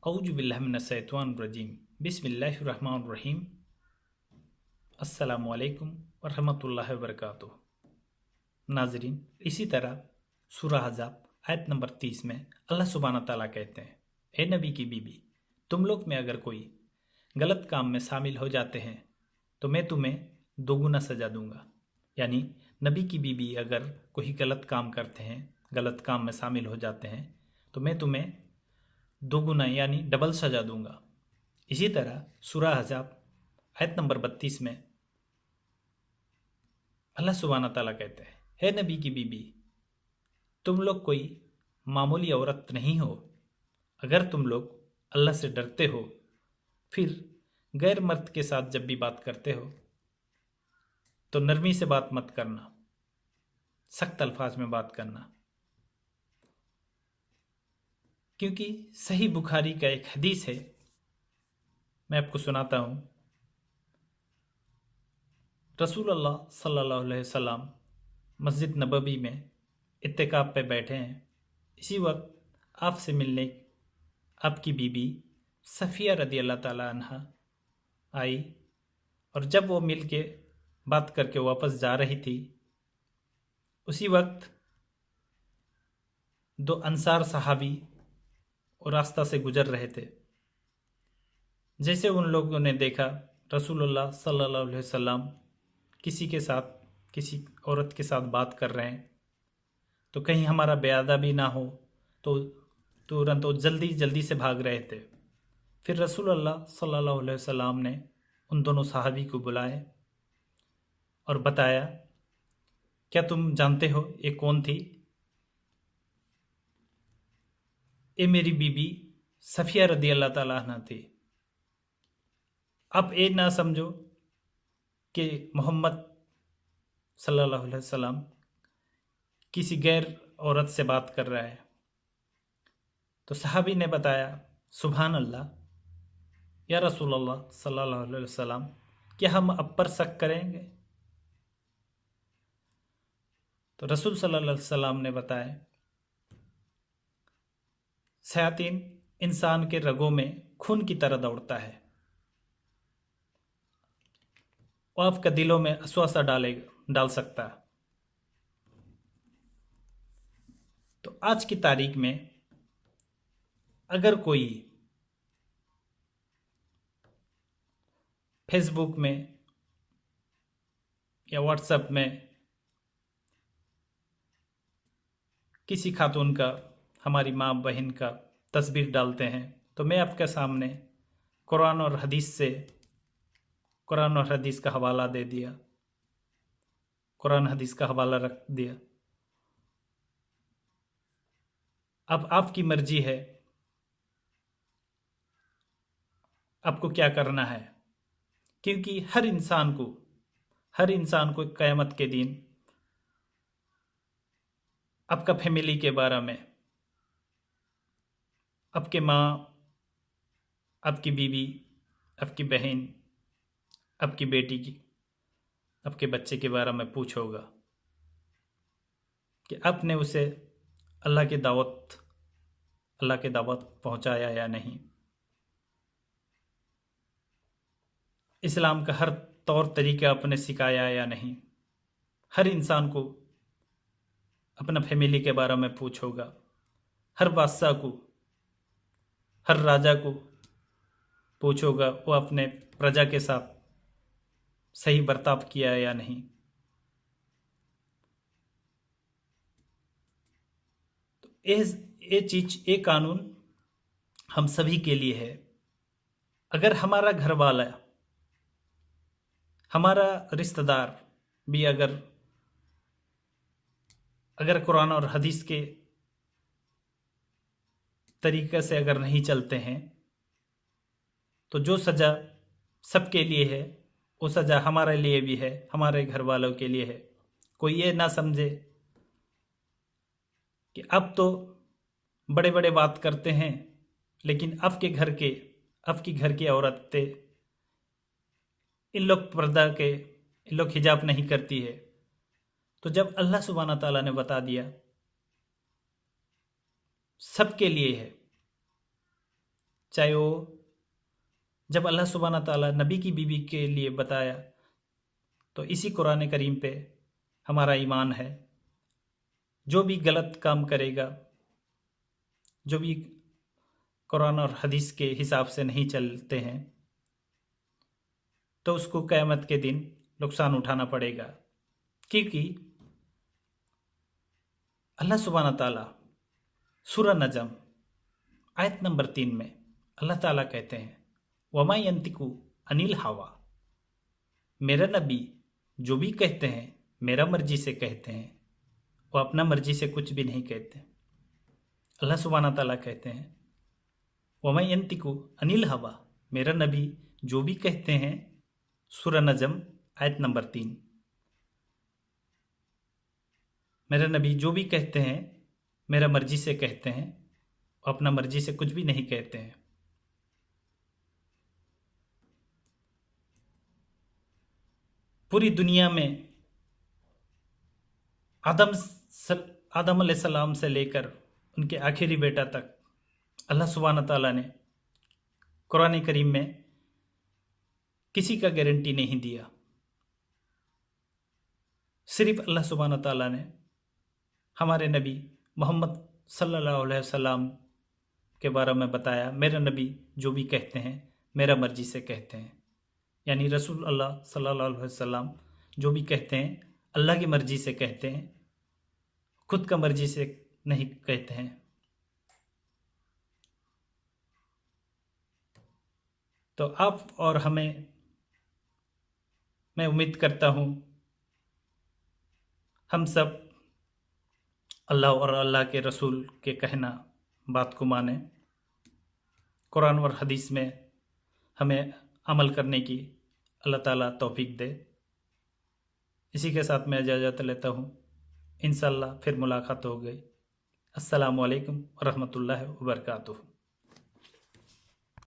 اعوذ باللہ من الشیطان الرجیم بسم اللہ الرحمن الرحیم السلام علیکم ورحمۃ اللہ وبرکاتہ۔ ناظرین، اسی طرح سورہ احزاب آیت نمبر 30 میں اللہ سبحانہ تعالیٰ کہتے ہیں، اے نبی کی بیوی، تم لوگ میں اگر کوئی غلط کام میں شامل ہو جاتے ہیں تو میں تمہیں دوگنا سزا دوں گا۔ یعنی نبی کی بیوی اگر کوئی غلط کام کرتے ہیں، غلط کام میں شامل ہو جاتے ہیں تو میں تمہیں دوگنا یعنی ڈبل سزا دوں گا۔ اسی طرح سورہ احزاب آیت نمبر 32 میں اللہ سبحانہ تعالیٰ کہتے ہیں، ہے نبی کی بیوی، تم لوگ کوئی معمولی عورت نہیں ہو۔ اگر تم لوگ اللہ سے ڈرتے ہو، پھر غیر مرد کے ساتھ جب بھی بات کرتے ہو تو نرمی سے بات مت کرنا، سخت الفاظ میں بات کرنا، کیونکہ صحیح بخاری کا ایک حدیث ہے، میں آپ کو سناتا ہوں۔ رسول اللہ صلی اللہ علیہ وسلم مسجد نبوی میں اعتکاف پہ بیٹھے ہیں۔ اسی وقت آپ سے ملنے آپ کی بیوی صفیہ رضی اللہ تعالیٰ عنہ آئی، اور جب وہ مل کے بات کر کے واپس جا رہی تھی، اسی وقت دو انصار صحابی اور راستہ سے گزر رہے تھے۔ جیسے ان لوگوں نے دیکھا رسول اللہ صلی اللہ علیہ وسلم کسی عورت کے ساتھ بات کر رہے ہیں، تو کہیں ہمارا بے ادبی نہ ہو، تو تورنت وہ جلدی سے بھاگ رہے تھے۔ پھر رسول اللہ صلی اللہ علیہ وسلم نے ان دونوں صحابی کو بلائے اور بتایا، کیا تم جانتے ہو یہ کون تھی؟ یہ میری بیوی صفیہ رضی اللہ تعالیٰ عنہ تھی۔ اب یہ نہ سمجھو کہ محمد صلی اللہ علیہ وسلم کسی غیر عورت سے بات کر رہا ہے۔ تو صحابی نے بتایا، سبحان اللہ یا رسول اللہ صلی اللہ علیہ وسلم، کیا ہم اب پر شک کریں گے؟ تو رسول صلی اللہ علیہ وسلم نے بتایا، شیاطین انسان کے رگوں میں خون کی طرح دوڑتا ہے، وہ آپ کا دلوں میں وسوسہ ڈال سکتا ہے۔ تو آج کی تاریخ میں اگر کوئی فیس بک میں یا واٹس ایپ میں کسی خاتون کا، ہماری ماں بہن کا تصویر ڈالتے ہیں، تو میں آپ کے سامنے قرآن اور حدیث کا حوالہ دے دیا، قرآن حدیث کا حوالہ رکھ دیا۔ اب آپ کی مرضی ہے، آپ کو کیا کرنا ہے، کیونکہ ہر انسان کو قیامت کے دن آپ کا فیملی کے بارے میں، آپ کے ماں، آپ کی بیوی، آپ کی بہن، آپ کی بیٹی کی، آپ کے بچے کے بارے میں پوچھو گا کہ آپ نے اسے اللہ کی دعوت پہنچایا یا نہیں، اسلام کا ہر طور طریقہ آپ نے سکھایا یا نہیں۔ ہر انسان کو اپنا فیملی کے بارے میں پوچھو گا، ہر بادشاہ کو، ہر راجا کو پوچھو گا وہ اپنے پرجا کے ساتھ صحیح برتاؤ کیا یا نہیں۔ تو یہ قانون ہم سبھی کے لیے ہے۔ اگر ہمارا گھر والا، ہمارا رشتہ دار بھی اگر قرآن اور حدیث کے طریقے سے اگر نہیں چلتے ہیں، تو جو سزا سب کے لیے ہے، وہ سزا ہمارے لیے بھی ہے، ہمارے گھر والوں کے لیے ہے۔ کوئی یہ نہ سمجھے کہ اب تو بڑے بڑے بات کرتے ہیں، لیکن اب کے گھر کی عورتیں، ان لوگ حجاب نہیں کرتی ہے۔ تو جب اللہ سبحانہ تعالیٰ نے بتا دیا سب کے لیے ہے، چاہے وہ جب اللہ سبحانہ تعالیٰ نبی کی بیوی کے لیے بتایا تو اسی قرآن کریم پہ ہمارا ایمان ہے. جو بھی غلط کام کرے گا، جو بھی قرآن اور حدیث کے حساب سے نہیں چلتے ہیں، تو اس کو قیامت کے دن نقصان اٹھانا پڑے گا. کیونکہ اللہ سبحانہ تعالیٰ سورہ نجم آیت نمبر 3 میں اللہ تعالیٰ کہتے ہیں وَمَا يَنْتِقُ عَنِ الْهَوَىٰ، میرا نبی جو بھی کہتے ہیں میرا مرضی سے کہتے ہیں، وہ اپنا مرضی سے کچھ بھی نہیں کہتے. اللہ سبحانہ تعالیٰ کہتے ہیں وَمَا يَنْتِقُ عَنِ الْهَوَىٰ، میرا نبی جو بھی کہتے ہیں، سورہ نجم آیت نمبر 3، میرا نبی جو بھی کہتے ہیں میرا مرضی سے کہتے ہیں، وہ اپنا مرضی سے کچھ بھی نہیں کہتے ہیں. پوری دنیا میں آدم علیہ السلام سے لے کر ان کے آخری بیٹا تک اللہ سبحانہ تعالیٰ نے قرآن کریم میں کسی کا گارنٹی نہیں دیا. صرف اللہ سبحانہ تعالیٰ نے ہمارے نبی محمد صلی اللہ علیہ وسلم کے بارے میں بتایا میرا نبی جو بھی کہتے ہیں میرا مرضی سے کہتے ہیں. یعنی رسول اللہ صلی اللہ علیہ وسلم جو بھی کہتے ہیں اللہ کی مرضی سے کہتے ہیں، خود کا مرضی سے نہیں کہتے ہیں. تو آپ اور ہمیں، میں امید کرتا ہوں ہم سب اللہ اور اللہ کے رسول کے کہنا بات کو مانیں، قرآن اور حدیث میں ہمیں عمل کرنے کی اللہ تعالیٰ توفیق دے. اسی کے ساتھ میں اجازت لیتا ہوں، انشاءاللہ پھر ملاقات ہو گئی. السلام علیکم ورحمۃ اللہ وبرکاتہ.